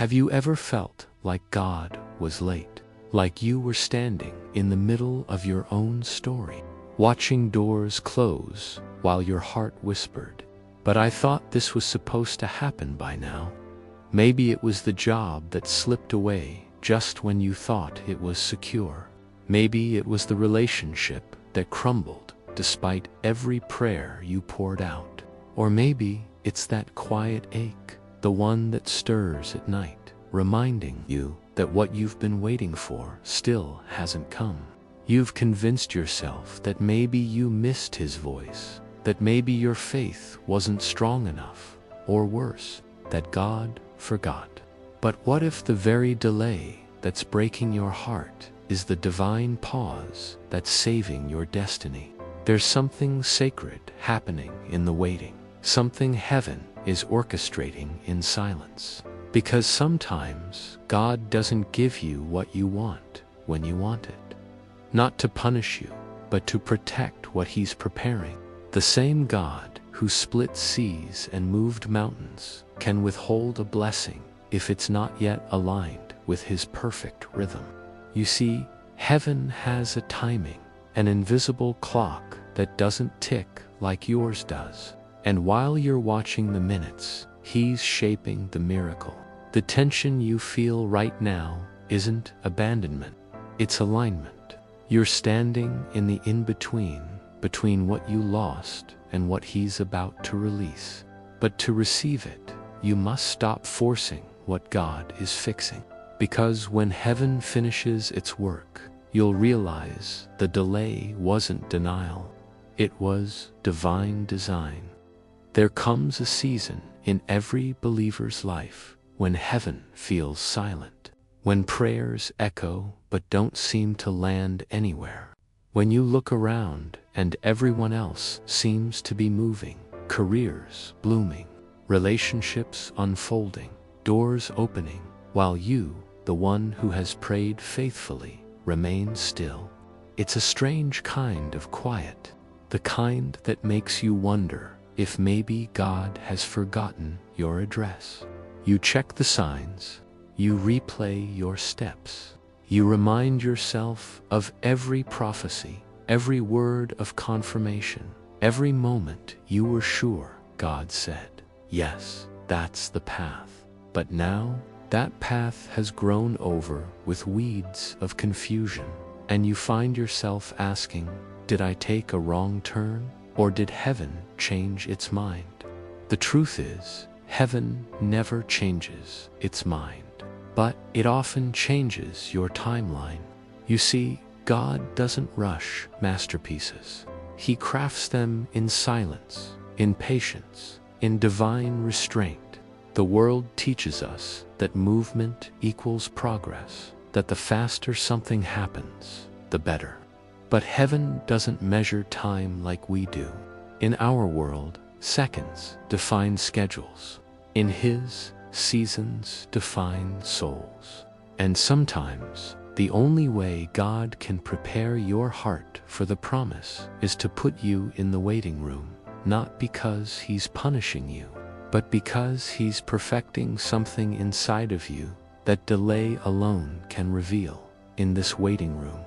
Have you ever felt like God was late? Like you were standing in the middle of your own story, watching doors close while your heart whispered, "But I thought this was supposed to happen by now." Maybe it was the job that slipped away just when you thought it was secure. Maybe it was the relationship that crumbled despite every prayer you poured out. Or maybe it's that quiet ache, the one that stirs at night, reminding you that what you've been waiting for still hasn't come. You've convinced yourself that maybe you missed his voice, that maybe your faith wasn't strong enough, or worse, that God forgot. But what if the very delay that's breaking your heart is the divine pause that's saving your destiny? There's something sacred happening in the waiting, something heaven is orchestrating in silence. Because sometimes God doesn't give you what you want when you want it. Not to punish you, but to protect what he's preparing. The same God who split seas and moved mountains can withhold a blessing if it's not yet aligned with his perfect rhythm. You see, heaven has a timing, an invisible clock that doesn't tick like yours does. And while you're watching the minutes, he's shaping the miracle. The tension you feel right now isn't abandonment, it's alignment. You're standing in the in-between, between what you lost and what he's about to release. But to receive it, you must stop forcing what God is fixing. Because when heaven finishes its work, you'll realize the delay wasn't denial, it was divine design. There comes a season in every believer's life when heaven feels silent, when prayers echo but don't seem to land anywhere, when you look around and everyone else seems to be moving, careers blooming, relationships unfolding, doors opening, while you, the one who has prayed faithfully, remain still. It's a strange kind of quiet, the kind that makes you wonder if maybe God has forgotten your address. You check the signs, you replay your steps, you remind yourself of every prophecy, every word of confirmation, every moment you were sure God said, "Yes, that's the path." But now, that path has grown over with weeds of confusion, and you find yourself asking, did I take a wrong turn? Or did heaven change its mind? The truth is, heaven never changes its mind, but it often changes your timeline. You see, God doesn't rush masterpieces. He crafts them in silence, in patience, in divine restraint. The world teaches us that movement equals progress, that the faster something happens, the better. But heaven doesn't measure time like we do. In our world, seconds define schedules. In his, seasons define souls. And sometimes, the only way God can prepare your heart for the promise is to put you in the waiting room, not because he's punishing you, but because he's perfecting something inside of you that delay alone can reveal. In this waiting room,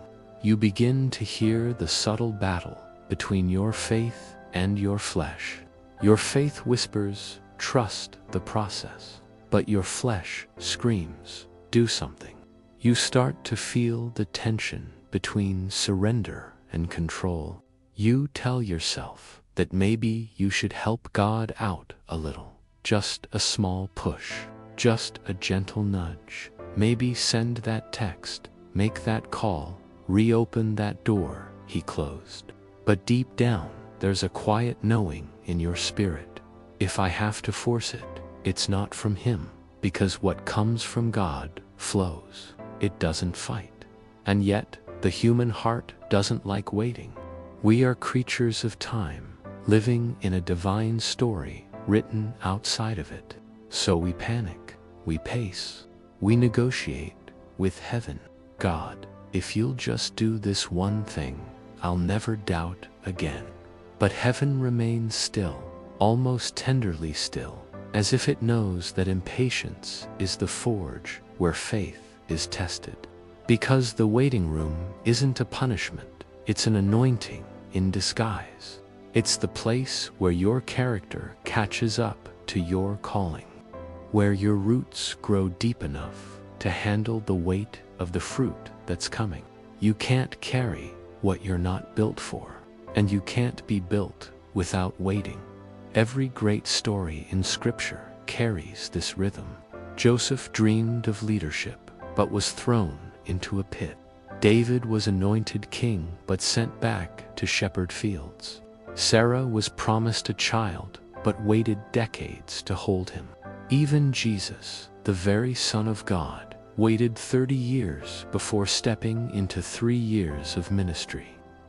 you begin to hear the subtle battle between your faith and your flesh. Your faith whispers, trust the process, but your flesh screams, do something. You start to feel the tension between surrender and control. You tell yourself that maybe you should help God out a little, just a small push, just a gentle nudge, maybe send that text, make that call, reopen that door he closed. But deep down, there's a quiet knowing in your spirit. If I have to force it, it's not from him, because what comes from God flows. It doesn't fight. And yet, the human heart doesn't like waiting. We are creatures of time, living in a divine story written outside of it. So we panic, we pace, we negotiate with heaven. God, if you'll just do this one thing, I'll never doubt again. But heaven remains still, almost tenderly still, as if it knows that impatience is the forge where faith is tested. Because the waiting room isn't a punishment, it's an anointing in disguise. It's the place where your character catches up to your calling, where your roots grow deep enough to handle the weight of the fruit that's coming. You can't carry what you're not built for, and you can't be built without waiting. Every great story in Scripture carries this rhythm. Joseph dreamed of leadership, but was thrown into a pit. David was anointed king, but sent back to shepherd fields. Sarah was promised a child, but waited decades to hold him. Even Jesus, the very Son of God, waited 30 years before stepping into 3 years of ministry.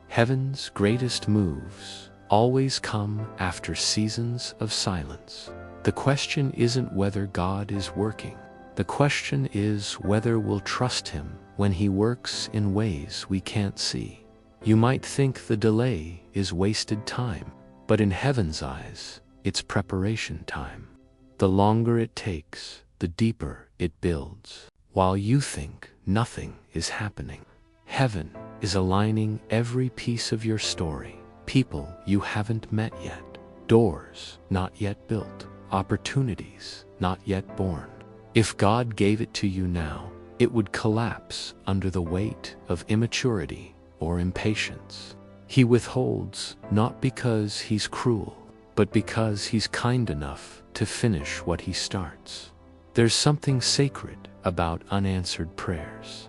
Heaven's greatest moves always come after seasons of silence. The question isn't whether God is working. The question is whether we'll trust Him when He works in ways we can't see. You might think the delay is wasted time, but in Heaven's eyes, it's preparation time. The longer it takes, the deeper it builds. While you think nothing is happening, Heaven is aligning every piece of your story. People you haven't met yet, doors not yet built, opportunities not yet born. If God gave it to you now, it would collapse under the weight of immaturity or impatience. He withholds not because He's cruel, but because He's kind enough to finish what He starts. There's something sacred about unanswered prayers.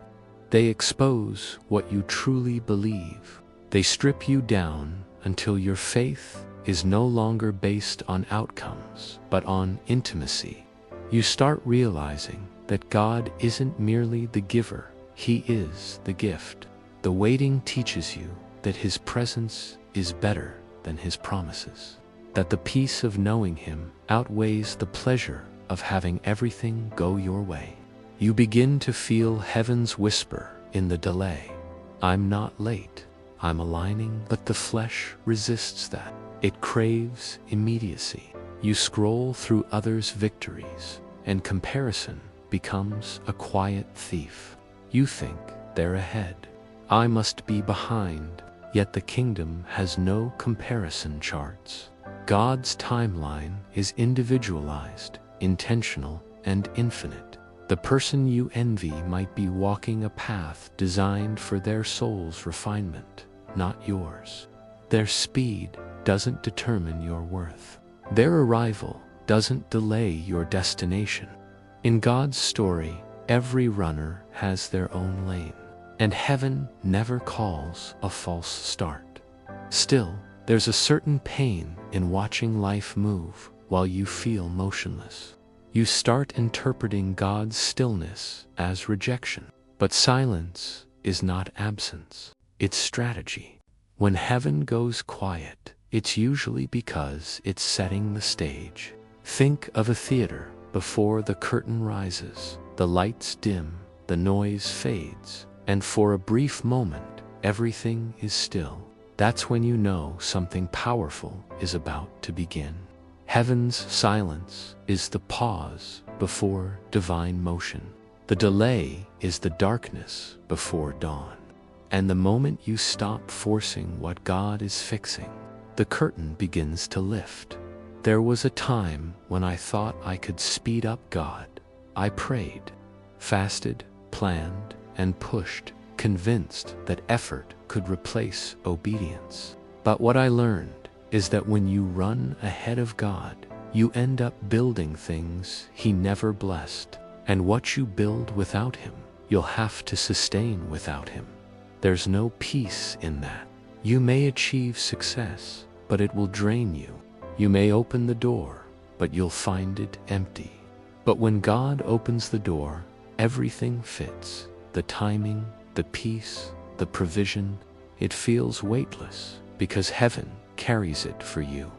They expose what you truly believe. They strip you down until your faith is no longer based on outcomes, but on intimacy. You start realizing that God isn't merely the giver, He is the gift. The waiting teaches you that His presence is better than His promises, that the peace of knowing Him outweighs the pleasure of having everything go your way. You begin to feel Heaven's whisper in the delay. I'm not late, I'm aligning, but the flesh resists that. It craves immediacy. You scroll through others' victories, and comparison becomes a quiet thief. You think they're ahead. I must be behind, yet the kingdom has no comparison charts. God's timeline is individualized, intentional, and infinite. The person you envy might be walking a path designed for their soul's refinement, not yours. Their speed doesn't determine your worth. Their arrival doesn't delay your destination. In God's story, every runner has their own lane, and Heaven never calls a false start. Still, there's a certain pain in watching life move while you feel motionless. You start interpreting God's stillness as rejection. But silence is not absence, it's strategy. When Heaven goes quiet, it's usually because it's setting the stage. Think of a theater before the curtain rises. The lights dim, the noise fades, and for a brief moment, everything is still. That's when you know something powerful is about to begin. Heaven's silence is the pause before divine motion. The delay is the darkness before dawn. And the moment you stop forcing what God is fixing, the curtain begins to lift. There was a time when I thought I could speed up God. I prayed, fasted, planned, and pushed, convinced that effort could replace obedience. But what I learned is that when you run ahead of God, you end up building things He never blessed. And what you build without Him, you'll have to sustain without Him. There's no peace in that. You may achieve success, but it will drain you. You may open the door, but you'll find it empty. But when God opens the door, everything fits. The timing, the peace, the provision. It feels weightless because Heaven carries it for you.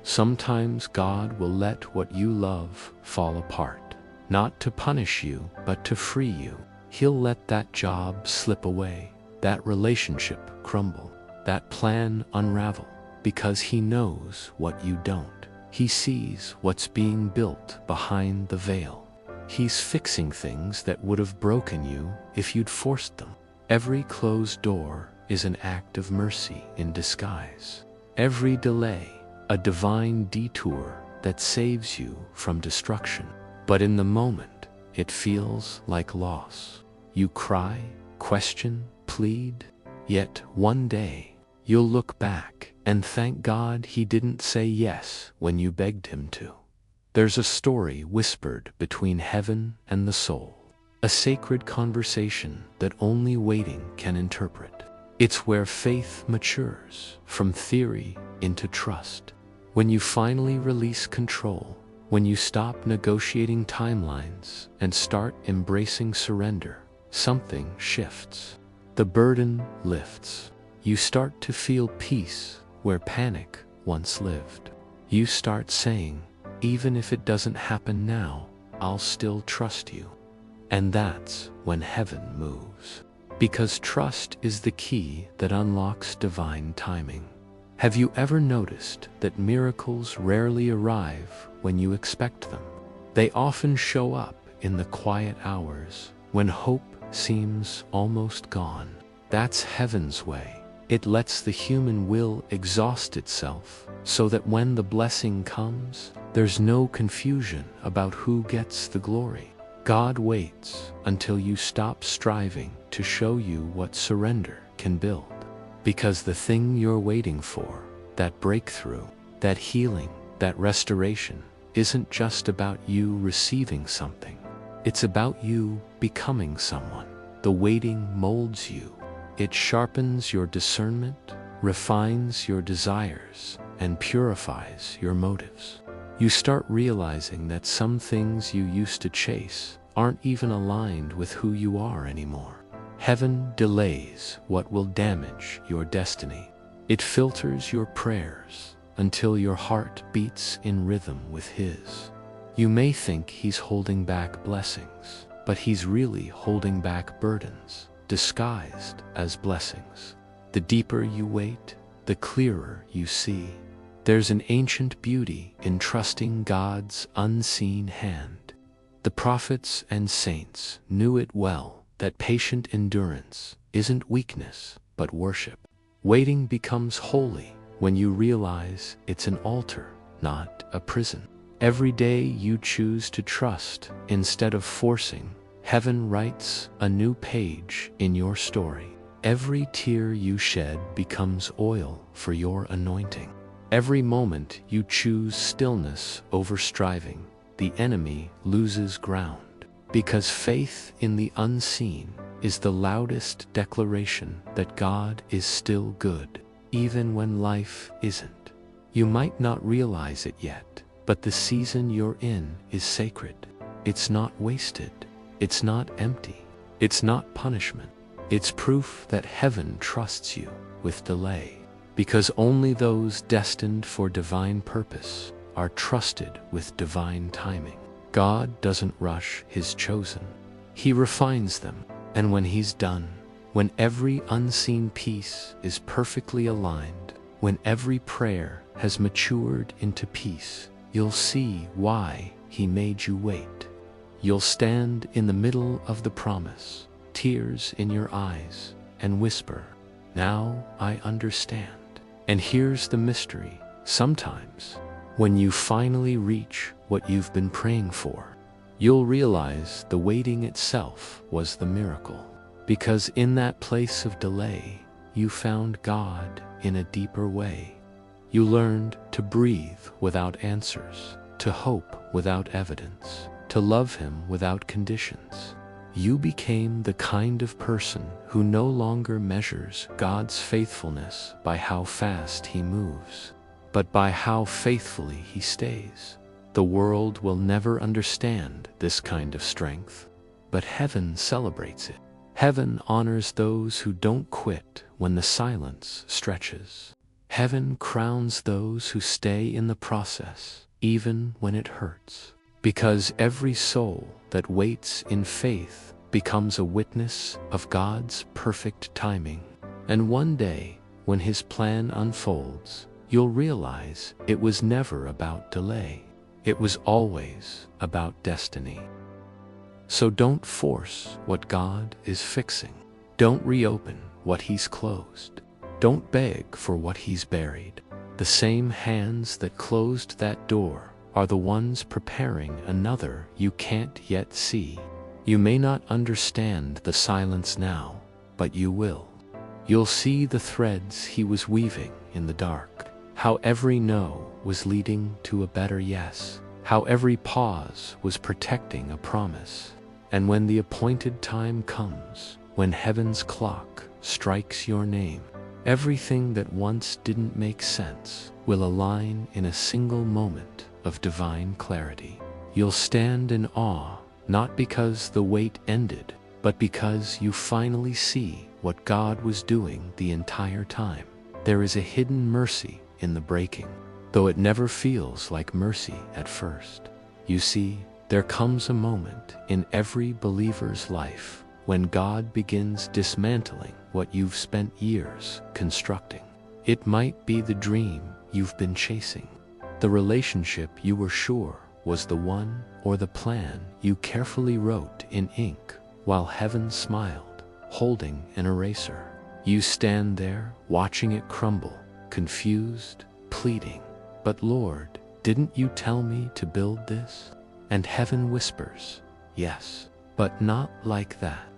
Sometimes God will let what you love fall apart, not to punish you, but to free you. He'll let that job slip away, that relationship crumble, that plan unravel, because He knows what you don't. He sees what's being built behind the veil. He's fixing things that would have broken you if you'd forced them. Every closed door is an act of mercy in disguise. Every delay, a divine detour that saves you from destruction. But in the moment, it feels like loss. You cry, question, plead, yet one day, you'll look back and thank God he didn't say yes when you begged him to. There's a story whispered between heaven and the soul, a sacred conversation that only waiting can interpret. It's where faith matures from theory into trust. When you finally release control, when you stop negotiating timelines and start embracing surrender, something shifts. The burden lifts. You start to feel peace where panic once lived. You start saying, even if it doesn't happen now, I'll still trust you. And that's when heaven moves. Because trust is the key that unlocks divine timing. Have you ever noticed that miracles rarely arrive when you expect them? They often show up in the quiet hours when hope seems almost gone. That's heaven's way. It lets the human will exhaust itself so that when the blessing comes, there's no confusion about who gets the glory. God waits until you stop striving to show you what surrender can build. Because the thing you're waiting for, that breakthrough, that healing, that restoration, isn't just about you receiving something. It's about you becoming someone. The waiting molds you. It sharpens your discernment, refines your desires, and purifies your motives. You start realizing that some things you used to chase aren't even aligned with who you are anymore. Heaven delays what will damage your destiny. It filters your prayers until your heart beats in rhythm with His. You may think He's holding back blessings, but He's really holding back burdens, disguised as blessings. The deeper you wait, the clearer you see. There's an ancient beauty in trusting God's unseen hand. The prophets and saints knew it well, that patient endurance isn't weakness, but worship. Waiting becomes holy when you realize it's an altar, not a prison. Every day you choose to trust instead of forcing, heaven writes a new page in your story. Every tear you shed becomes oil for your anointing. Every moment you choose stillness over striving, the enemy loses ground. Because faith in the unseen is the loudest declaration that God is still good, even when life isn't. You might not realize it yet, but the season you're in is sacred. It's not wasted. It's not empty. It's not punishment. It's proof that heaven trusts you with delay. Because only those destined for divine purpose are trusted with divine timing. God doesn't rush His chosen. He refines them, and when He's done, when every unseen piece is perfectly aligned, when every prayer has matured into peace, you'll see why He made you wait. You'll stand in the middle of the promise, tears in your eyes, and whisper, "Now I understand." And here's the mystery. Sometimes, when you finally reach what you've been praying for, you'll realize the waiting itself was the miracle. Because in that place of delay, you found God in a deeper way. You learned to breathe without answers, to hope without evidence, to love Him without conditions. You became the kind of person who no longer measures God's faithfulness by how fast He moves, but by how faithfully He stays. The world will never understand this kind of strength, but heaven celebrates it. Heaven honors those who don't quit when the silence stretches. Heaven crowns those who stay in the process, even when it hurts. Because every soul that waits in faith becomes a witness of God's perfect timing. And one day, when His plan unfolds, you'll realize it was never about delay. It was always about destiny. So don't force what God is fixing. Don't reopen what He's closed. Don't beg for what He's buried. The same hands that closed that door are the ones preparing another you can't yet see. You may not understand the silence now, but you will. You'll see the threads He was weaving in the dark, how every no was leading to a better yes, how every pause was protecting a promise. And when the appointed time comes, when heaven's clock strikes your name, everything that once didn't make sense will align in a single moment of divine clarity. You'll stand in awe, not because the wait ended, but because you finally see what God was doing the entire time. There is a hidden mercy in the breaking, though it never feels like mercy at first. You see, there comes a moment in every believer's life when God begins dismantling what you've spent years constructing. It might be the dream you've been chasing, the relationship you were sure was the one, or the plan you carefully wrote in ink while heaven smiled, holding an eraser. You stand there watching it crumble, confused, pleading, "But Lord, didn't you tell me to build this?" And heaven whispers, "Yes, but not like that."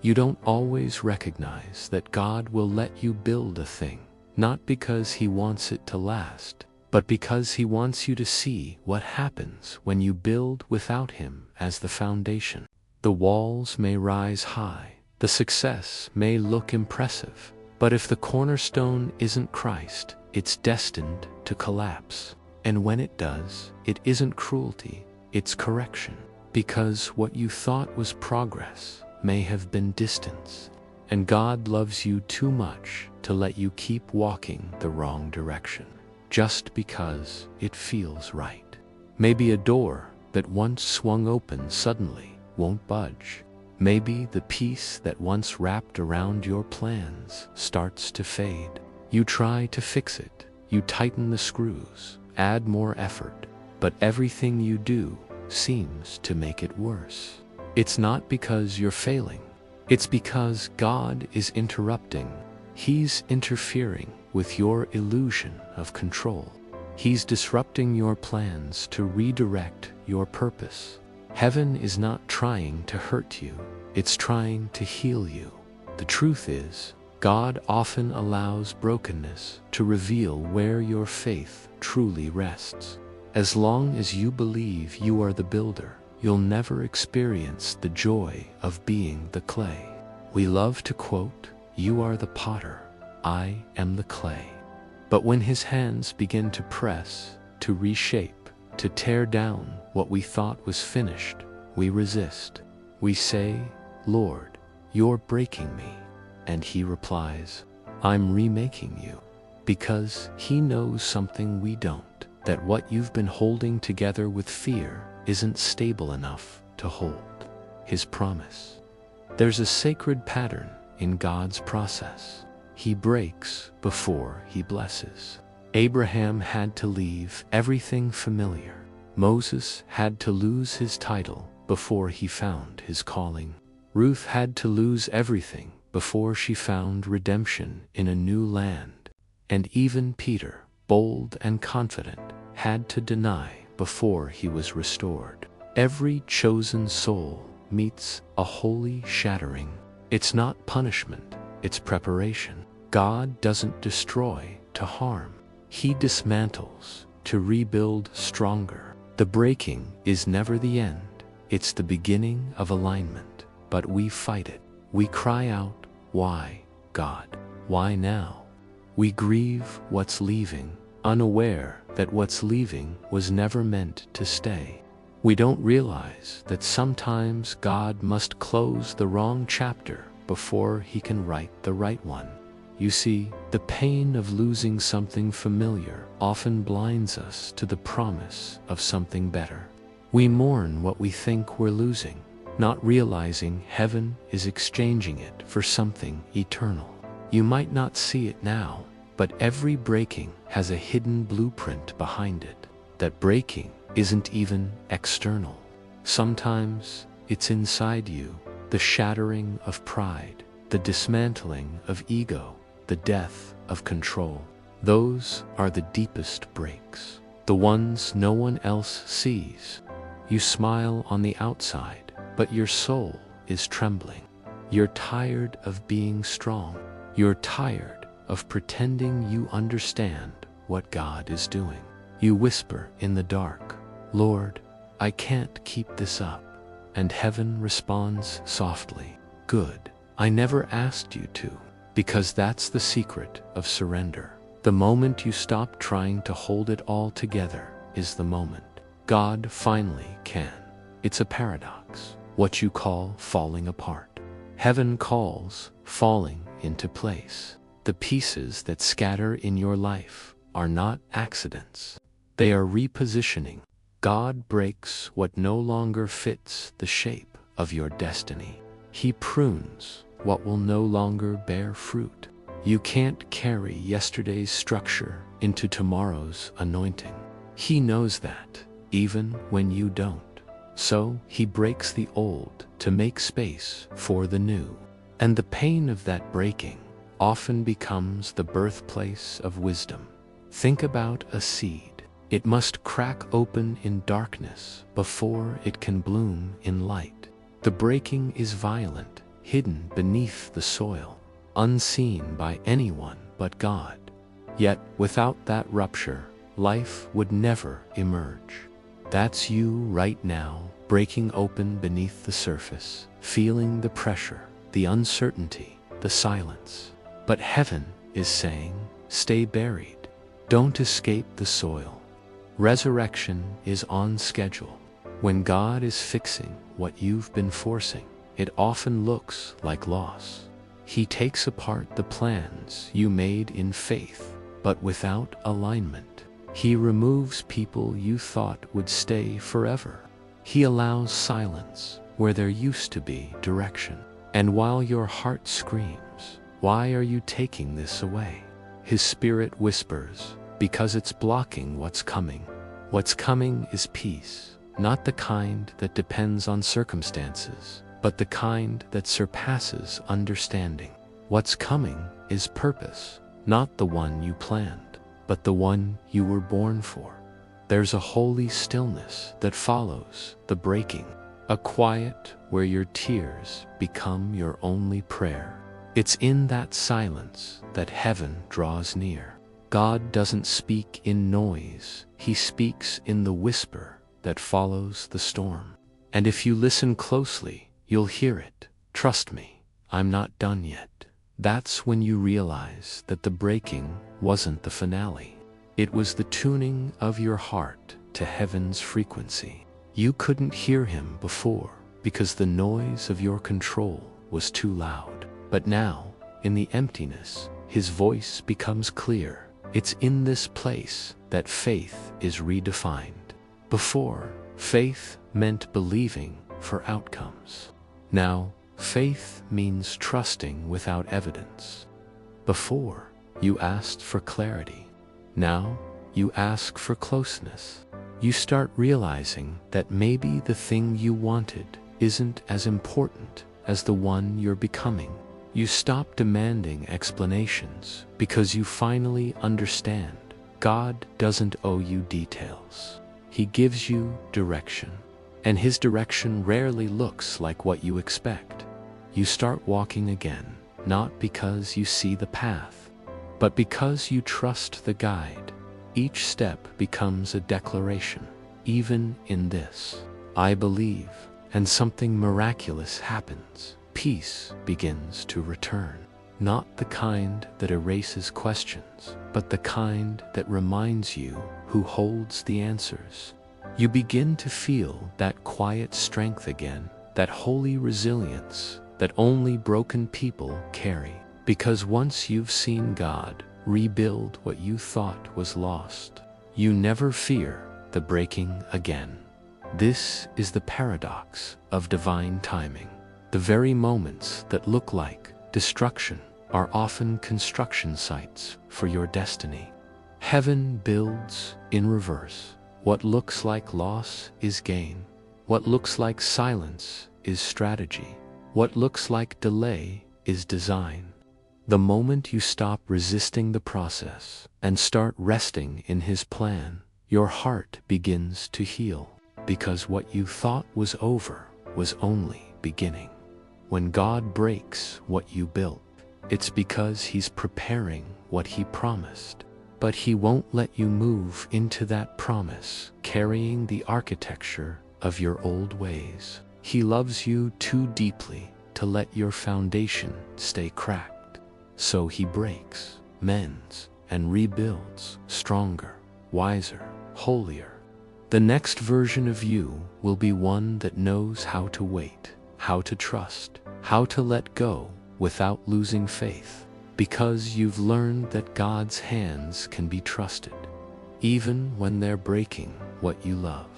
You don't always recognize that God will let you build a thing, not because He wants it to last, but because He wants you to see what happens when you build without Him as the foundation. The walls may rise high, the success may look impressive, but if the cornerstone isn't Christ, it's destined to collapse. And when it does, it isn't cruelty, it's correction. Because what you thought was progress may have been distance, and God loves you too much to let you keep walking the wrong direction just because it feels right. Maybe a door that once swung open suddenly won't budge. Maybe the peace that once wrapped around your plans starts to fade. You try to fix it, you tighten the screws, add more effort, but everything you do seems to make it worse. It's not because you're failing, it's because God is interrupting. He's interfering with your illusion of control. He's disrupting your plans to redirect your purpose. Heaven is not trying to hurt you, it's trying to heal you. The truth is, God often allows brokenness to reveal where your faith truly rests. As long as you believe you are the builder, you'll never experience the joy of being the clay. We love to quote, "You are the potter, I am the clay." But when His hands begin to press, to reshape, to tear down what we thought was finished, we resist. We say, "Lord, you're breaking me." And He replies, "I'm remaking you." Because He knows something we don't, that what you've been holding together with fear isn't stable enough to hold His promise. There's a sacred pattern in God's process. He breaks before He blesses. Abraham had to leave everything familiar. Moses had to lose his title before he found his calling. Ruth had to lose everything before she found redemption in a new land. And even Peter, bold and confident, had to deny before he was restored. Every chosen soul meets a holy shattering. It's not punishment, it's preparation. God doesn't destroy to harm. He dismantles to rebuild stronger. The breaking is never the end, it's the beginning of alignment. But we fight it. We cry out, "Why, God? Why now?" We grieve what's leaving, unaware that what's leaving was never meant to stay. We don't realize that sometimes God must close the wrong chapter before He can write the right one. You see, the pain of losing something familiar often blinds us to the promise of something better. We mourn what we think we're losing, not realizing heaven is exchanging it for something eternal. You might not see it now, But every breaking has a hidden blueprint behind it. That breaking isn't even external. Sometimes it's inside you, the shattering of pride, the dismantling of ego, the death of control. Those are the deepest breaks, the ones no one else sees. You smile on the outside, but your soul is trembling. You're tired of being strong. You're tired of pretending you understand what God is doing. You whisper in the dark, "Lord, I can't keep this up." And heaven responds softly, "Good. I never asked you to." Because that's the secret of surrender. The moment you stop trying to hold it all together is the moment God finally can. It's a paradox, what you call falling apart. Heaven calls falling into place. The pieces that scatter in your life are not accidents. They are repositioning. God breaks what no longer fits the shape of your destiny. He prunes what will no longer bear fruit. You can't carry yesterday's structure into tomorrow's anointing. He knows that, even when you don't. So he breaks the old to make space for the new. And the pain of that breaking often becomes the birthplace of wisdom. Think about a seed. It must crack open in darkness before it can bloom in light. The breaking is violent, hidden beneath the soil, unseen by anyone but God. Yet without that rupture, life would never emerge. That's you right now, breaking open beneath the surface, feeling the pressure, the uncertainty, the silence. But heaven is saying, stay buried. Don't escape the soil. Resurrection is on schedule. When God is fixing what you've been forcing, it often looks like loss. He takes apart the plans you made in faith, but without alignment. He removes people you thought would stay forever. He allows silence where there used to be direction. And while your heart screams, "Why are you taking this away?" His spirit whispers, "Because it's blocking what's coming." What's coming is peace, not the kind that depends on circumstances, but the kind that surpasses understanding. What's coming is purpose, not the one you planned, but the one you were born for. There's a holy stillness that follows the breaking, a quiet where your tears become your only prayer. It's in that silence that heaven draws near. God doesn't speak in noise, he speaks in the whisper that follows the storm. And if you listen closely, you'll hear it. "Trust me, I'm not done yet." That's when you realize that the breaking wasn't the finale. It was the tuning of your heart to heaven's frequency. You couldn't hear him before because the noise of your control was too loud. But now, in the emptiness, his voice becomes clear. It's in this place that faith is redefined. Before, faith meant believing for outcomes. Now, faith means trusting without evidence. Before, you asked for clarity. Now, you ask for closeness. You start realizing that maybe the thing you wanted isn't as important as the one you're becoming. You stop demanding explanations because you finally understand God doesn't owe you details. He gives you direction, and his direction rarely looks like what you expect. You start walking again, not because you see the path, but because you trust the guide. Each step becomes a declaration. Even in this, I believe, and something miraculous happens. Peace begins to return. Not the kind that erases questions, but the kind that reminds you who holds the answers. You begin to feel that quiet strength again, that holy resilience that only broken people carry. Because once you've seen God rebuild what you thought was lost, you never fear the breaking again. This is the paradox of divine timing. The very moments that look like destruction are often construction sites for your destiny. Heaven builds in reverse. What looks like loss is gain. What looks like silence is strategy. What looks like delay is design. The moment you stop resisting the process and start resting in His plan, your heart begins to heal, because what you thought was over was only beginning. When God breaks what you built, it's because He's preparing what He promised. But He won't let you move into that promise carrying the architecture of your old ways. He loves you too deeply to let your foundation stay cracked. So He breaks, mends, and rebuilds stronger, wiser, holier. The next version of you will be one that knows how to wait, how to trust, how to let go without losing faith, because you've learned that God's hands can be trusted, even when they're breaking what you love.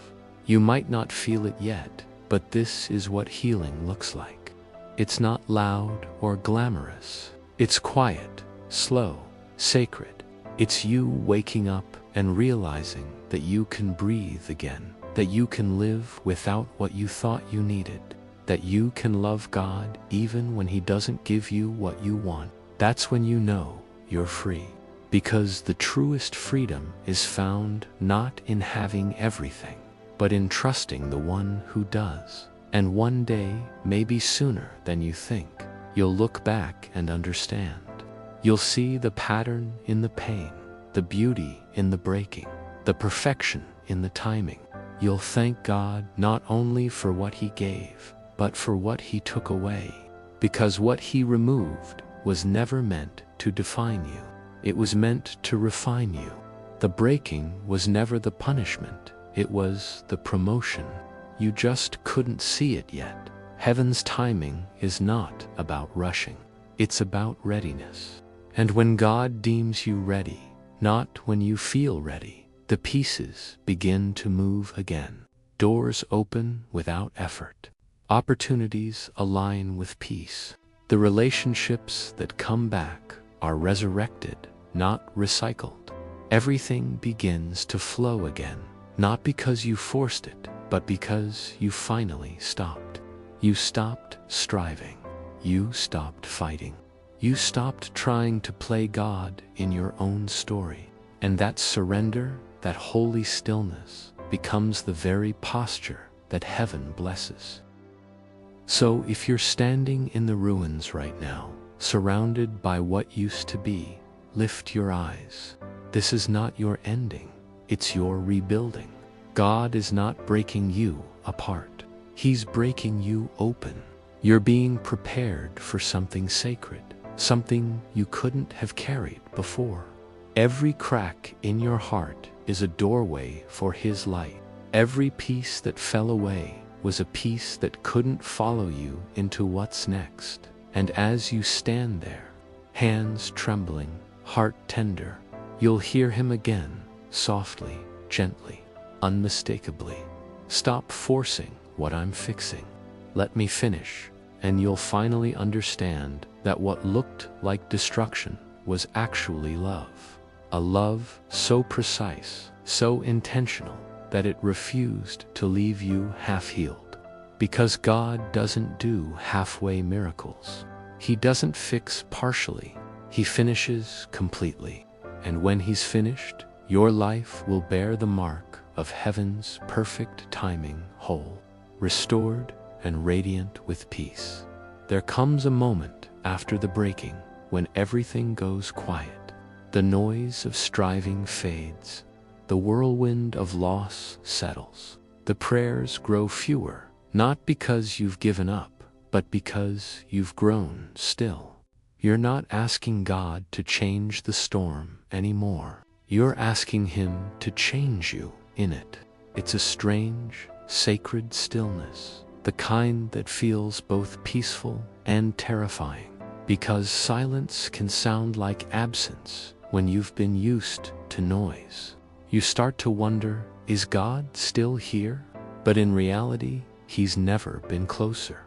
You might not feel it yet, but this is what healing looks like. It's not loud or glamorous. It's quiet, slow, sacred. It's you waking up and realizing that you can breathe again, that you can live without what you thought you needed, that you can love God even when He doesn't give you what you want. That's when you know you're free, because the truest freedom is found not in having everything, but in trusting the one who does. And one day, maybe sooner than you think, you'll look back and understand. You'll see the pattern in the pain, the beauty in the breaking, the perfection in the timing. You'll thank God not only for what He gave, but for what He took away, because what He removed was never meant to define you. It was meant to refine you. The breaking was never the punishment. It was the promotion. You just couldn't see it yet. Heaven's timing is not about rushing. It's about readiness. And when God deems you ready, not when you feel ready, the pieces begin to move again. Doors open without effort. Opportunities align with peace. The relationships that come back are resurrected, not recycled. Everything begins to flow again, not because you forced it, but because you finally stopped. You stopped striving. You stopped fighting. You stopped trying to play God in your own story. And that surrender, that holy stillness, becomes the very posture that heaven blesses. So if you're standing in the ruins right now, surrounded by what used to be, lift your eyes. This is not your ending, it's your rebuilding. God is not breaking you apart. He's breaking you open. You're being prepared for something sacred, something you couldn't have carried before. Every crack in your heart is a doorway for His light. Every piece that fell away was a piece that couldn't follow you into what's next. And as you stand there, hands trembling, heart tender, you'll hear Him again, softly, gently, unmistakably. Stop forcing what I'm fixing. Let me finish, and you'll finally understand that what looked like destruction was actually love. A love so precise, so intentional, that it refused to leave you half-healed. Because God doesn't do halfway miracles. He doesn't fix partially. He finishes completely. And when He's finished, your life will bear the mark of heaven's perfect timing, whole, restored, and radiant with peace. There comes a moment after the breaking when everything goes quiet. The noise of striving fades. The whirlwind of loss settles. The prayers grow fewer, not because you've given up, but because you've grown still. You're not asking God to change the storm anymore. You're asking Him to change you in it. It's a strange, sacred stillness, the kind that feels both peaceful and terrifying, because silence can sound like absence when you've been used to noise. You start to wonder, is God still here? But in reality, He's never been closer.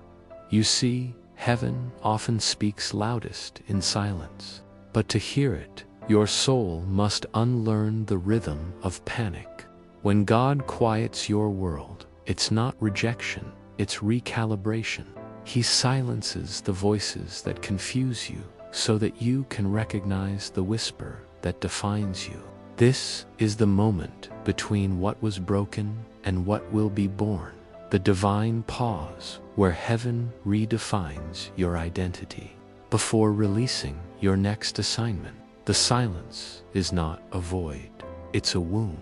You see, Heaven often speaks loudest in silence, but to hear it, your soul must unlearn the rhythm of panic. When God quiets your world, it's not rejection, it's recalibration. He silences the voices that confuse you so that you can recognize the whisper that defines you. This is the moment between what was broken and what will be born, the divine pause where heaven redefines your identity. Before releasing your next assignment, the silence is not a void, it's a womb.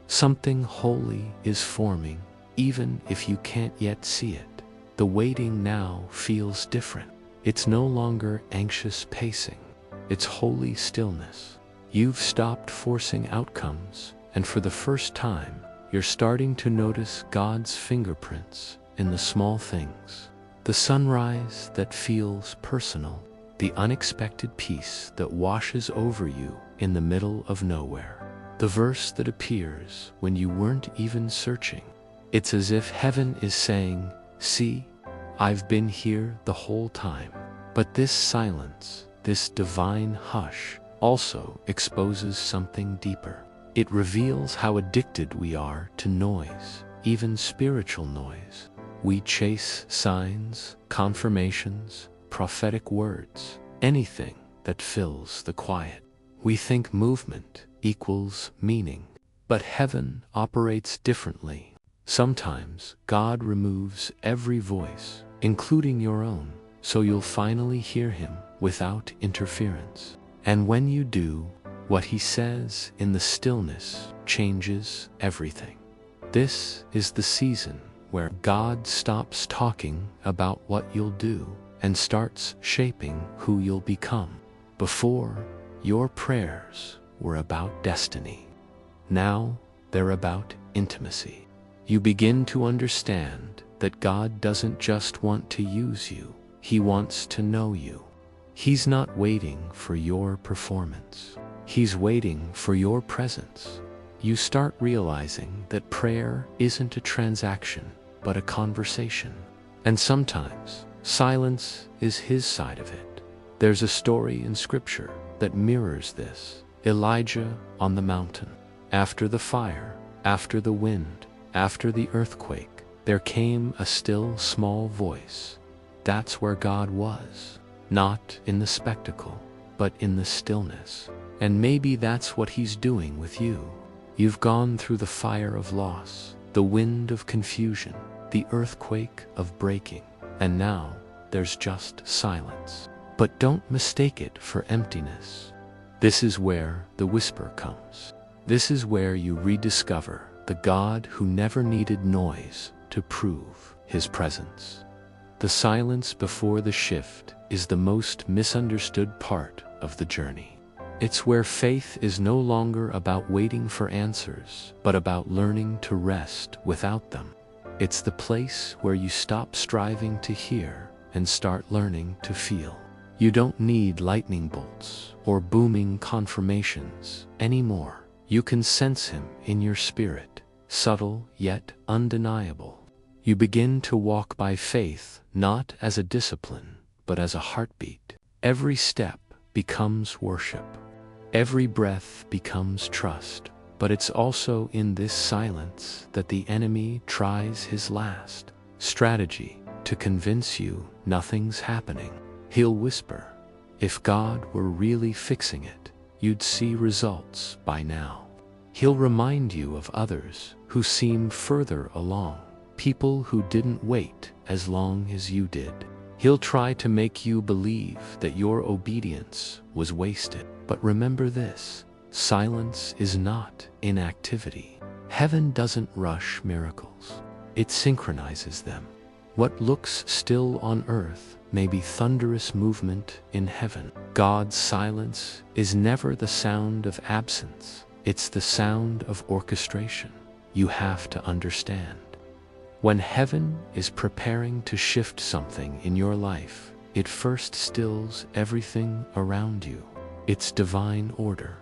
Something holy is forming, even if you can't yet see it. The waiting now feels different. It's no longer anxious pacing, it's holy stillness. You've stopped forcing outcomes, and for the first time, you're starting to notice God's fingerprints in the small things. The sunrise that feels personal, the unexpected peace that washes over you in the middle of nowhere, the verse that appears when you weren't even searching. It's as if heaven is saying, "See, I've been here the whole time." But this silence, this divine hush, also exposes something deeper. It reveals how addicted we are to noise, even spiritual noise. We chase signs, confirmations, prophetic words, anything that fills the quiet. We think movement equals meaning, but heaven operates differently. Sometimes God removes every voice, including your own, so you'll finally hear him without interference. And when you do, what he says in the stillness changes everything. This is the season where God stops talking about what you'll do and starts shaping who you'll become. Before, your prayers were about destiny. Now, they're about intimacy. You begin to understand that God doesn't just want to use you, he wants to know you. He's not waiting for your performance. He's waiting for your presence. You start realizing that prayer isn't a transaction, but a conversation. And sometimes, silence is his side of it. There's a story in Scripture that mirrors this. Elijah on the mountain. After the fire, after the wind, after the earthquake, there came a still small voice. That's where God was. Not in the spectacle, but in the stillness. And maybe that's what he's doing with you. You've gone through the fire of loss, the wind of confusion, the earthquake of breaking, and now there's just silence. But don't mistake it for emptiness. This is where the whisper comes. This is where you rediscover the God who never needed noise to prove his presence. The silence before the shift is the most misunderstood part of the journey. It's where faith is no longer about waiting for answers, but about learning to rest without them. It's the place where you stop striving to hear and start learning to feel. You don't need lightning bolts or booming confirmations anymore. You can sense him in your spirit, subtle yet undeniable. You begin to walk by faith, not as a discipline, but as a heartbeat. Every step becomes worship. Every breath becomes trust. But it's also in this silence that the enemy tries his last strategy to convince you nothing's happening. He'll whisper, "If God were really fixing it, you'd see results by now." He'll remind you of others who seem further along, people who didn't wait as long as you did. He'll try to make you believe that your obedience was wasted. But remember this, silence is not inactivity. Heaven doesn't rush miracles. It synchronizes them. What looks still on earth may be thunderous movement in heaven. God's silence is never the sound of absence. It's the sound of orchestration. You have to understand. When heaven is preparing to shift something in your life, it first stills everything around you. It's divine order.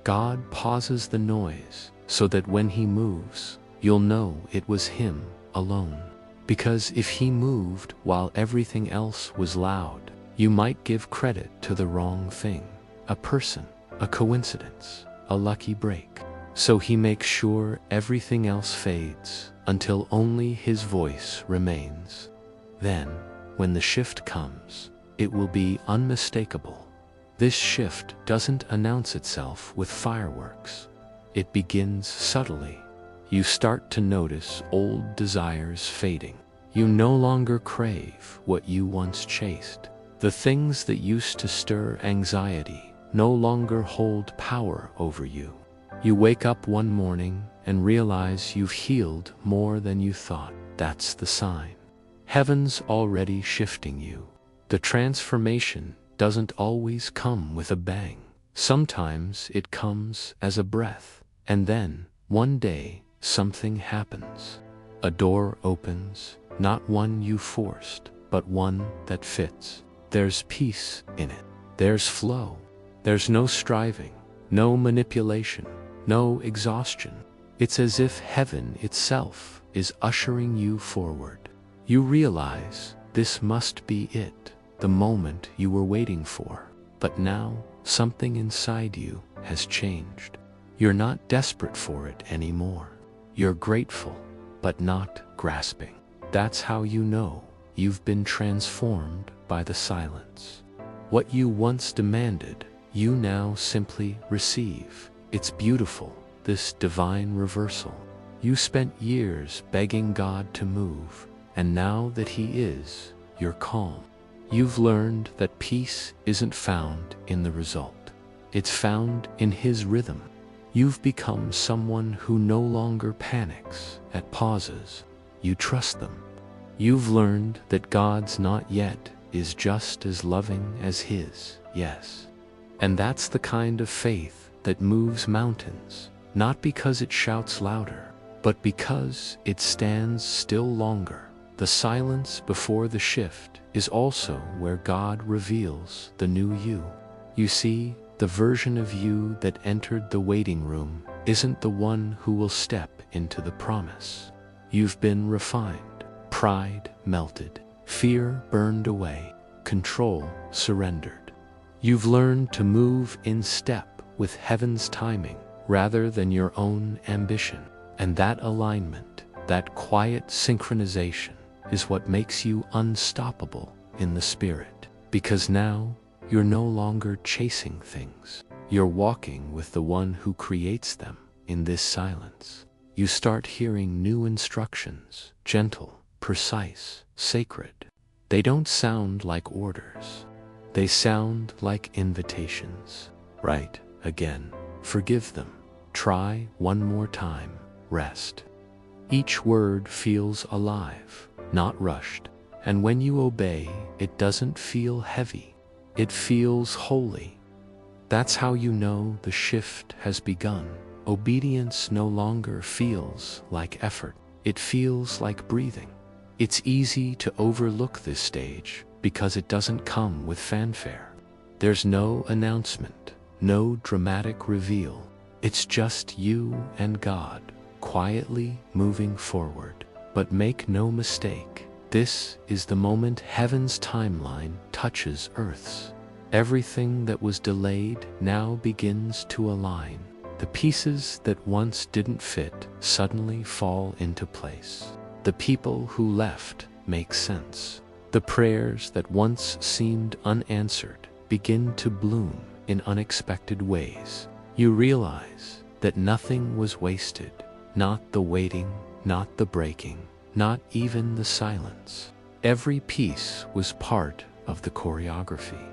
God pauses the noise so that when he moves, you'll know it was him alone. Because if he moved while everything else was loud, you might give credit to the wrong thing, a person, a coincidence, a lucky break. So he makes sure everything else fades until only his voice remains. Then, when the shift comes, it will be unmistakable. This shift doesn't announce itself with fireworks. It begins subtly. You start to notice old desires fading. You no longer crave what you once chased. The things that used to stir anxiety no longer hold power over you. You wake up one morning and realize you've healed more than you thought. That's the sign. Heaven's already shifting you. The transformation doesn't always come with a bang. Sometimes it comes as a breath, and then, one day, something happens. A door opens, not one you forced, but one that fits. There's peace in it. There's flow. There's no striving, no manipulation, no exhaustion. It's as if heaven itself is ushering you forward. You realize this must be it, the moment you were waiting for. But now, something inside you has changed. You're not desperate for it anymore. You're grateful, but not grasping. That's how you know you've been transformed by the silence. What you once demanded, you now simply receive. It's beautiful, this divine reversal. You spent years begging God to move, and now that He is, you're calm. You've learned that peace isn't found in the result. It's found in His rhythm. You've become someone who no longer panics at pauses. You trust them. You've learned that God's not yet is just as loving as His yes. And that's the kind of faith that moves mountains, not because it shouts louder, but because it stands still longer. The silence before the shift is also where God reveals the new you. You see, the version of you that entered the waiting room isn't the one who will step into the promise. You've been refined, pride melted, fear burned away, control surrendered. You've learned to move in step with heaven's timing rather than your own ambition. And that alignment, that quiet synchronization, is what makes you unstoppable in the spirit. Because now, you're no longer chasing things. You're walking with the one who creates them in this silence. You start hearing new instructions, gentle, precise, sacred. They don't sound like orders. They sound like invitations. Right, again, forgive them. Try one more time, rest. Each word feels alive, not rushed. And when you obey, it doesn't feel heavy. It feels holy. That's how you know the shift has begun. Obedience no longer feels like effort. It feels like breathing. It's easy to overlook this stage because it doesn't come with fanfare. There's no announcement, no dramatic reveal. It's just you and God, quietly moving forward. But make no mistake, this is the moment heaven's timeline touches Earth's. Everything that was delayed now begins to align. The pieces that once didn't fit suddenly fall into place. The people who left make sense. The prayers that once seemed unanswered begin to bloom in unexpected ways. You realize that nothing was wasted, not the waiting, not the breaking, not even the silence. Every piece was part of the choreography.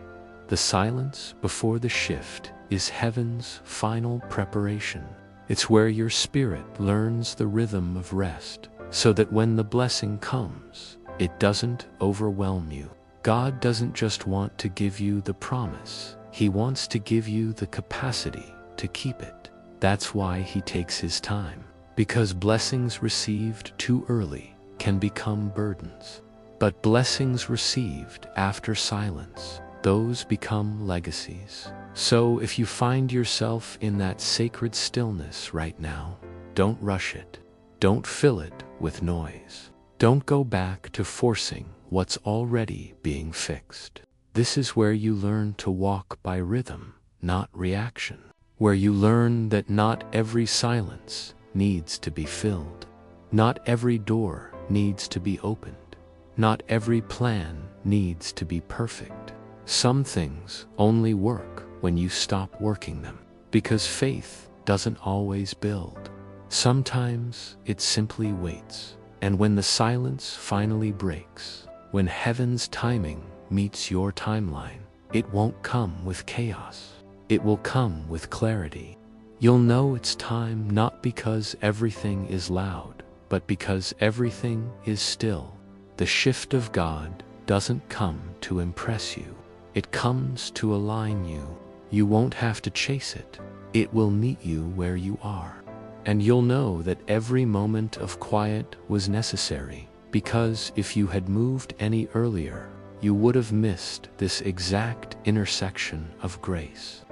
The silence before the shift is heaven's final preparation. It's where your spirit learns the rhythm of rest, so that when the blessing comes, it doesn't overwhelm you. God doesn't just want to give you the promise, He wants to give you the capacity to keep it. That's why He takes His time, because blessings received too early can become burdens. But blessings received after silence, those become legacies. So if you find yourself in that sacred stillness right now, don't rush it. Don't fill it with noise. Don't go back to forcing what's already being fixed. This is where you learn to walk by rhythm, not reaction. Where you learn that not every silence needs to be filled. Not every door needs to be opened. Not every plan needs to be perfect. Some things only work when you stop working them. Because faith doesn't always build. Sometimes it simply waits. And when the silence finally breaks, when heaven's timing meets your timeline, it won't come with chaos. It will come with clarity. You'll know it's time not because everything is loud, but because everything is still. The shift of God doesn't come to impress you. It comes to align you. You won't have to chase it. It will meet you where you are. And you'll know that every moment of quiet was necessary, because if you had moved any earlier, you would have missed this exact intersection of grace.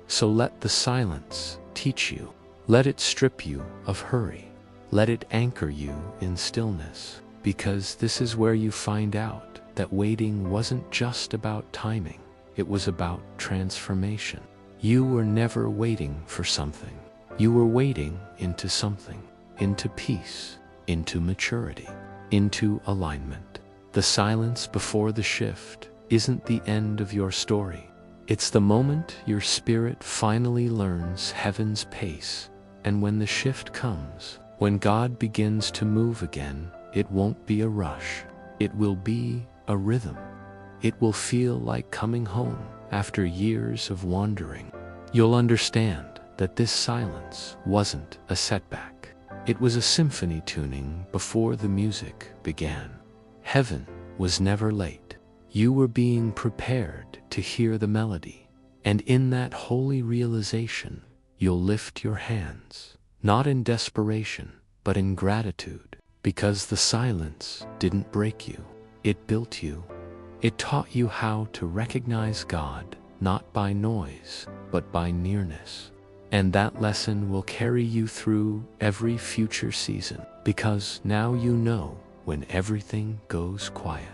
So let the silence teach you. Let it strip you of hurry. Let it anchor you in stillness, because this is where you find out that waiting wasn't just about timing. It was about transformation. You were never waiting for something. You were waiting into something, into peace, into maturity, into alignment. The silence before the shift isn't the end of your story. It's the moment your spirit finally learns heaven's pace. And when the shift comes, when God begins to move again, it won't be a rush. It will be a rhythm. It will feel like coming home after years of wandering. You'll understand that this silence wasn't a setback. It was a symphony tuning before the music began. Heaven was never late. You were being prepared to hear the melody. And in that holy realization, you'll lift your hands, not in desperation, but in gratitude, because the silence didn't break you. It built you. It taught you how to recognize God, not by noise, but by nearness. And that lesson will carry you through every future season, because now you know when everything goes quiet,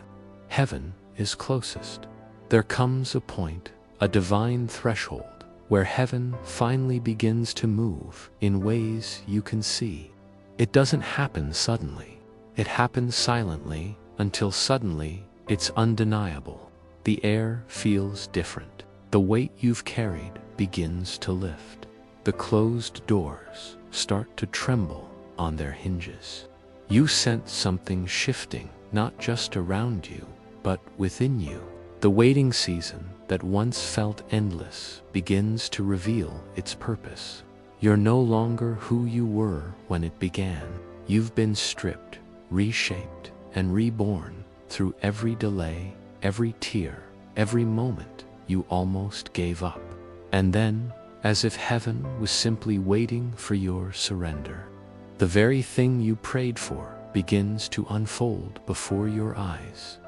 heaven is closest. There comes a point, a divine threshold, where heaven finally begins to move in ways you can see. It doesn't happen suddenly. It happens silently until suddenly it's undeniable. The air feels different. The weight you've carried begins to lift. The closed doors start to tremble on their hinges. You sense something shifting, not just around you, but within you. The waiting season that once felt endless begins to reveal its purpose. You're no longer who you were when it began. You've been stripped, reshaped, and reborn through every delay, every tear, every moment you almost gave up. And then, as if heaven was simply waiting for your surrender, the very thing you prayed for begins to unfold before your eyes.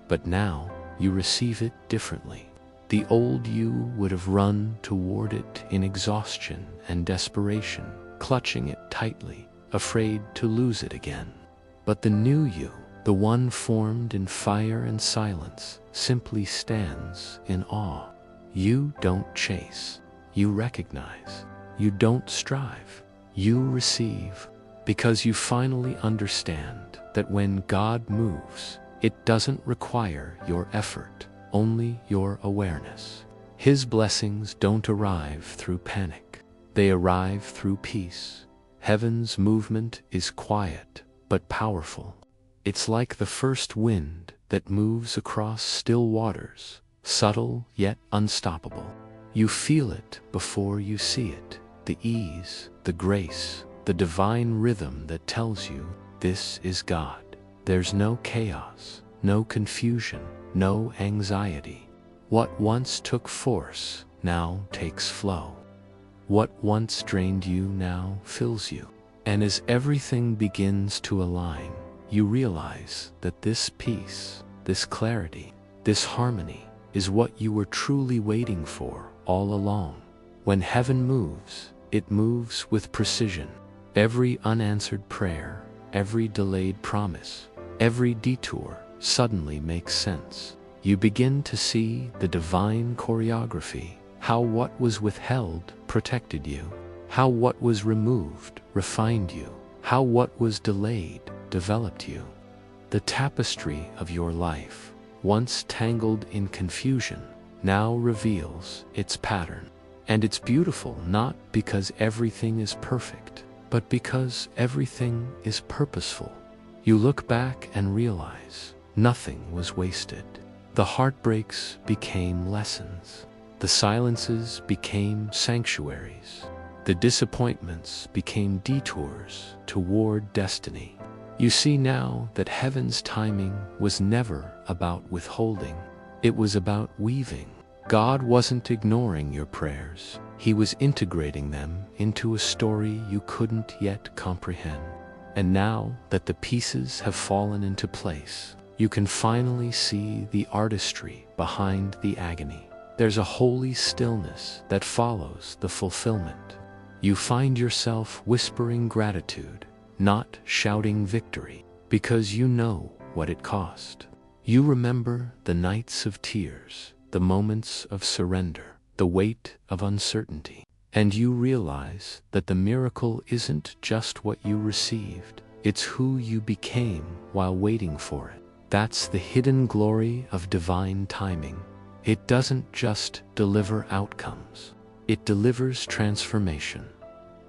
But now you receive it differently. The old you would have run toward it in exhaustion and desperation, clutching it tightly, afraid to lose it again. But the new you, the one formed in fire and silence, simply stands in awe. You don't chase. You recognize. You don't strive. You receive, because you finally understand that when God moves, it doesn't require your effort, only your awareness. His blessings don't arrive through panic. They arrive through peace. Heaven's movement is quiet but powerful. It's like the first wind that moves across still waters, subtle yet unstoppable. You feel it before you see it, the ease, the grace, the divine rhythm that tells you this is God. There's no chaos, no confusion, no anxiety. What once took force now takes flow. What once drained you now fills you. And as everything begins to align, you realize that this peace, this clarity, this harmony is what you were truly waiting for all along. When heaven moves, it moves with precision. Every unanswered prayer, every delayed promise, every detour suddenly makes sense. You begin to see the divine choreography, how what was withheld protected you, how what was removed refined you, how what was delayed developed you. The tapestry of your life, once tangled in confusion, now reveals its pattern. And it's beautiful not because everything is perfect, but because everything is purposeful. You look back and realize nothing was wasted. The heartbreaks became lessons. The silences became sanctuaries. The disappointments became detours toward destiny. You see now that heaven's timing was never about withholding. It was about weaving. God wasn't ignoring your prayers. He was integrating them into a story you couldn't yet comprehend. And now that the pieces have fallen into place, you can finally see the artistry behind the agony. There's a holy stillness that follows the fulfillment. You find yourself whispering gratitude, not shouting victory, because you know what it cost. You remember the nights of tears, the moments of surrender, the weight of uncertainty, and you realize that the miracle isn't just what you received, it's who you became while waiting for it. That's the hidden glory of divine timing. It doesn't just deliver outcomes, it delivers transformation.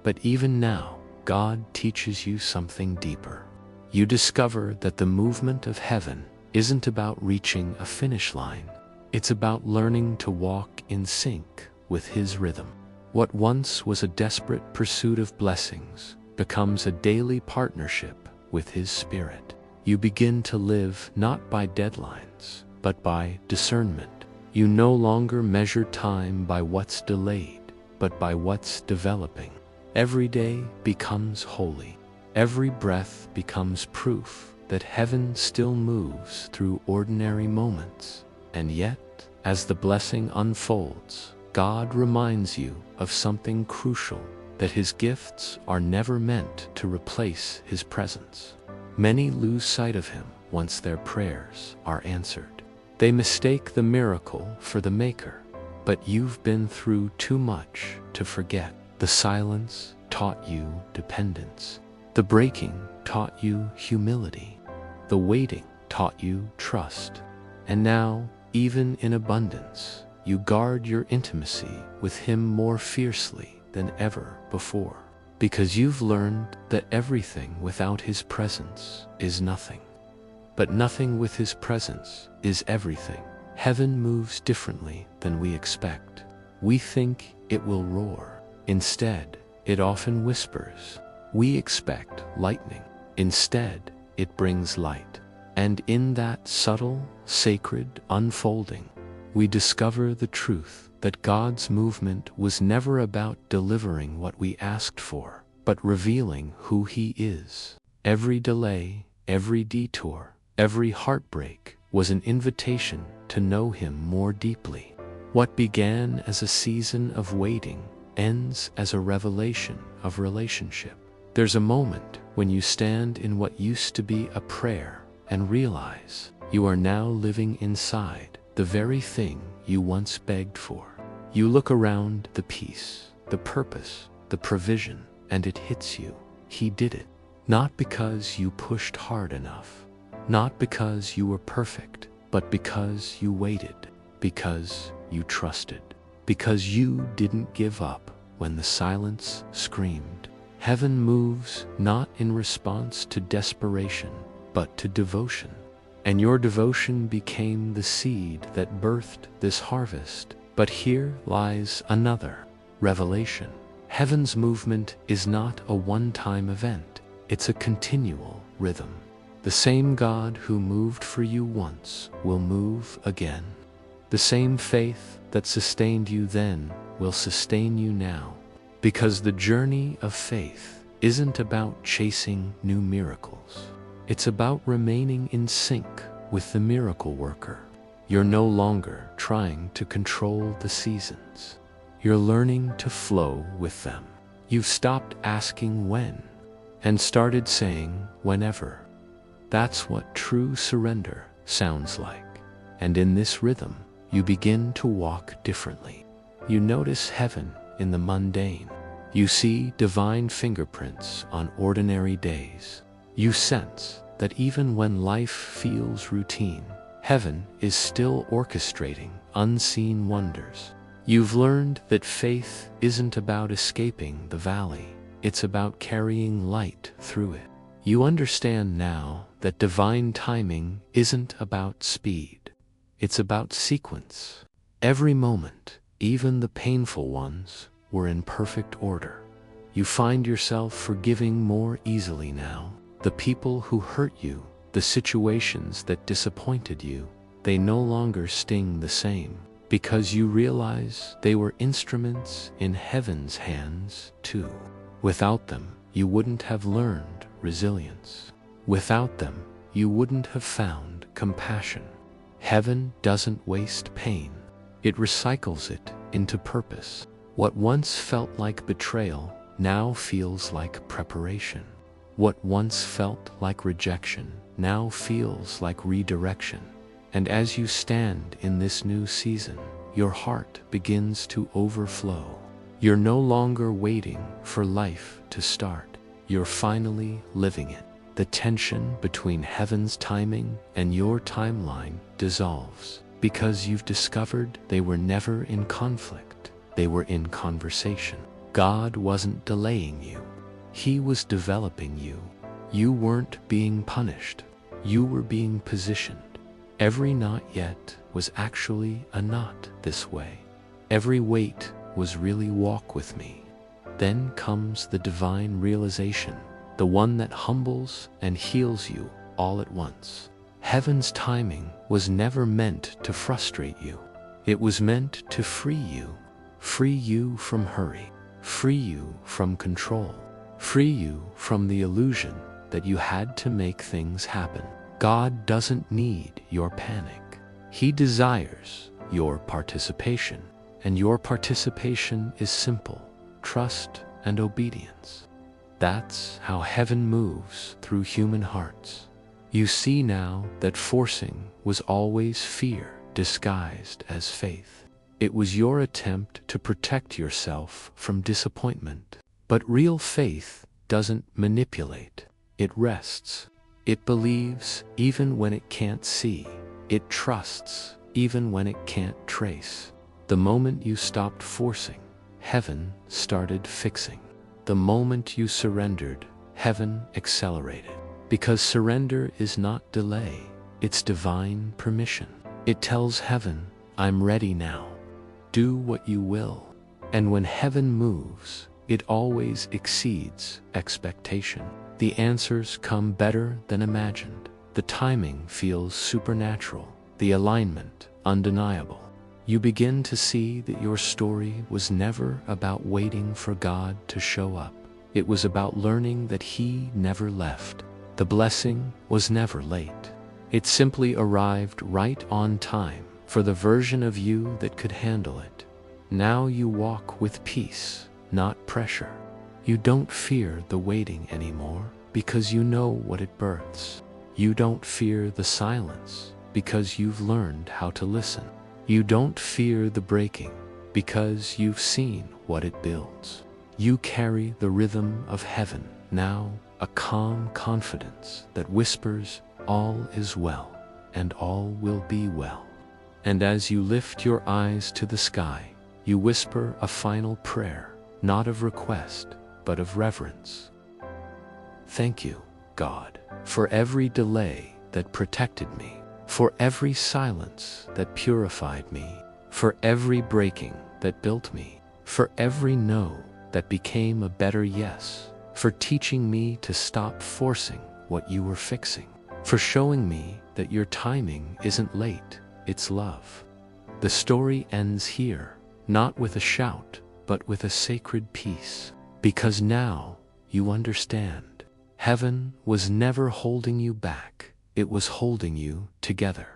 But even now, God teaches you something deeper. You discover that the movement of heaven isn't about reaching a finish line. It's about learning to walk in sync with His rhythm. What once was a desperate pursuit of blessings becomes a daily partnership with His Spirit. You begin to live not by deadlines, but by discernment. You no longer measure time by what's delayed, but by what's developing. Every day becomes holy. Every breath becomes proof that heaven still moves through ordinary moments. And yet, as the blessing unfolds, God reminds you of something crucial, that His gifts are never meant to replace His presence. Many lose sight of Him once their prayers are answered. They mistake the miracle for the maker, but you've been through too much to forget. The silence taught you dependence. The breaking taught you humility. The waiting taught you trust. And now, even in abundance, you guard your intimacy with Him more fiercely than ever before, because you've learned that everything without His presence is nothing. But nothing with His presence is everything. Heaven moves differently than we expect. We think it will roar. Instead, it often whispers. We expect lightning. Instead, it brings light. And in that subtle, sacred unfolding, we discover the truth that God's movement was never about delivering what we asked for, but revealing who He is. Every delay, every detour, every heartbreak was an invitation to know Him more deeply. What began as a season of waiting ends as a revelation of relationship. There's a moment when you stand in what used to be a prayer and realize you are now living inside the very thing you once begged for. You look around the peace, the purpose, the provision, and it hits you. He did it. Not because you pushed hard enough, not because you were perfect, but because you waited, because you trusted, because you didn't give up when the silence screamed. Heaven moves not in response to desperation, but to devotion. And your devotion became the seed that birthed this harvest. But here lies another revelation. Heaven's movement is not a one-time event. It's a continual rhythm. The same God who moved for you once will move again. The same faith that sustained you then will sustain you now. Because the journey of faith isn't about chasing new miracles. It's about remaining in sync with the miracle worker. You're no longer trying to control the seasons. You're learning to flow with them. You've stopped asking when, and started saying whenever. That's what true surrender sounds like. And in this rhythm, you begin to walk differently. You notice heaven in the mundane. You see divine fingerprints on ordinary days. You sense that even when life feels routine, heaven is still orchestrating unseen wonders. You've learned that faith isn't about escaping the valley, it's about carrying light through it. You understand now that divine timing isn't about speed, it's about sequence. Every moment, even the painful ones, were in perfect order. You find yourself forgiving more easily now. The people who hurt you, the situations that disappointed you, they no longer sting the same, because you realize they were instruments in heaven's hands too. Without them, you wouldn't have learned resilience. Without them, you wouldn't have found compassion. Heaven doesn't waste pain. It recycles it into purpose. What once felt like betrayal now feels like preparation. What once felt like rejection now feels like redirection. And as you stand in this new season, your heart begins to overflow. You're no longer waiting for life to start. You're finally living it. The tension between heaven's timing and your timeline dissolves because you've discovered they were never in conflict. They were in conversation. God wasn't delaying you. He was developing you. You weren't being punished. You were being positioned. Every not yet was actually a not this way. Every wait was really walk with me. Then comes the divine realization, the one that humbles and heals you all at once. Heaven's timing was never meant to frustrate you. It was meant to free you from hurry, free you from control, free you from the illusion that you had to make things happen. God doesn't need your panic. He desires your participation, and your participation is simple: trust and obedience. That's how heaven moves through human hearts. You see now that forcing was always fear disguised as faith. It was your attempt to protect yourself from disappointment. But real faith doesn't manipulate. It rests. It believes even when it can't see. It trusts even when it can't trace. The moment you stopped forcing, heaven started fixing. The moment you surrendered, heaven accelerated. Because surrender is not delay, it's divine permission. It tells heaven, I'm ready now. Do what you will. And when heaven moves, it always exceeds expectation. The answers come better than imagined. The timing feels supernatural, the alignment undeniable. You begin to see that your story was never about waiting for God to show up. It was about learning that He never left. The blessing was never late. It simply arrived right on time for the version of you that could handle it. Now you walk with peace, not pressure. You don't fear the waiting anymore because you know what it births. You don't fear the silence because you've learned how to listen. You don't fear the breaking because you've seen what it builds. You carry the rhythm of heaven now, a calm confidence that whispers, all is well, and all will be well. And as you lift your eyes to the sky, you whisper a final prayer, not of request, but of reverence. Thank you, God, for every delay that protected me, for every silence that purified me, for every breaking that built me, for every no that became a better yes, for teaching me to stop forcing what you were fixing, for showing me that your timing isn't late, it's love. The story ends here, not with a shout, but with a sacred peace, because now you understand. Heaven was never holding you back, it was holding you together.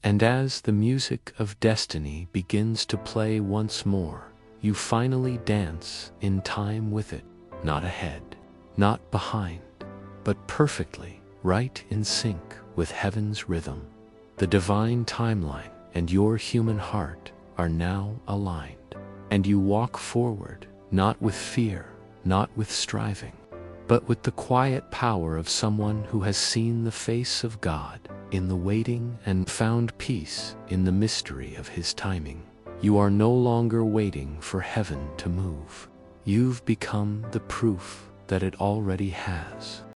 And as the music of destiny begins to play once more, you finally dance in time with it, not ahead, not behind, but perfectly right in sync with heaven's rhythm. The divine timeline and your human heart are now aligned, and you walk forward not with fear, not with striving, but with the quiet power of someone who has seen the face of God in the waiting and found peace in the mystery of His timing. You are no longer waiting for heaven to move. You've become the proof that it already has.